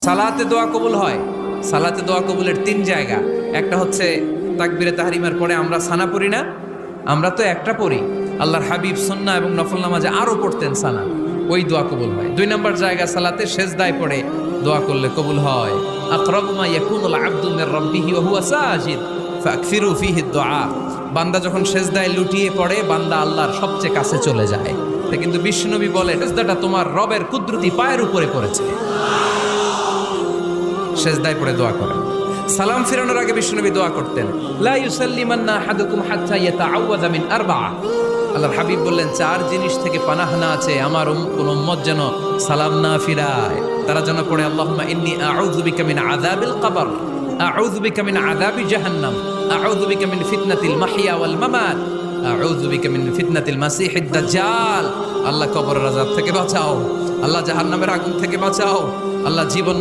সালাতে দোয়া কবুল হয়। সালাতে দোয়া কবুলের 3 জায়গা। একটা হচ্ছে তাকবীরে তাহরিমার পরে আমরা সানা পড়ি না, আমরা তো একটা পড়ি। আল্লাহর হাবিব সুন্নাহ এবং নফল নামাজে আরো পড়তেন সানা, ওই দোয়া কবুল হয়। 2 নম্বর জায়গা সালাতে সেজদায় পড়ে দোয়া করলে কবুল হয়। আকরাবু মা ইয়াকুনুল আবদু মির রাব্বিহি ওয়া হুয়া সাজিদ ফাকসিরু ফিহি দুআ। বান্দা যখন সেজদায় লুটিয়ে পড়ে, বান্দা আল্লাহর সবচেয়ে কাছে চলে যায়। তা কিন্তু বিশ্বনবী বলে, সেজদাটা তোমার রবের কুদরতি পায়ের উপরে পড়েছে। সেজদায় পড়ে দোয়া করেন। সালাম ফিরানোর আগে বিশ্বনবী দোয়া করতেন, লা ইউসাল্লিমান্না আহাদুকুম হাত্তা ইয়াতাআওয়াযা মিন আরবা'a। আল্লাহর হাবিব বললেন, 4 জিনিস থেকে পানাহানা আছে, আমার কোন উম্মত যেন সালাম না ফিরায়। তারা যেন পড়ে, আল্লাহুম্মা ইন্নী আউযু বিকা মিন আযাবিল কবর, আউযু বিকা মিন আযাবি জাহান্নাম, আউযু বিকা মিন ফিতনাতিল মাহইয়া ওয়াল মামাত, আউযু বিকা মিন ফিতনাতিল মাসিহিদ দাজ্জাল। আল্লাহ কবরের আযাব থেকে বাঁচাও, আল্লাহ জাহান্নামের আগুন থেকে বাঁচাও, আল্লাহ জীবন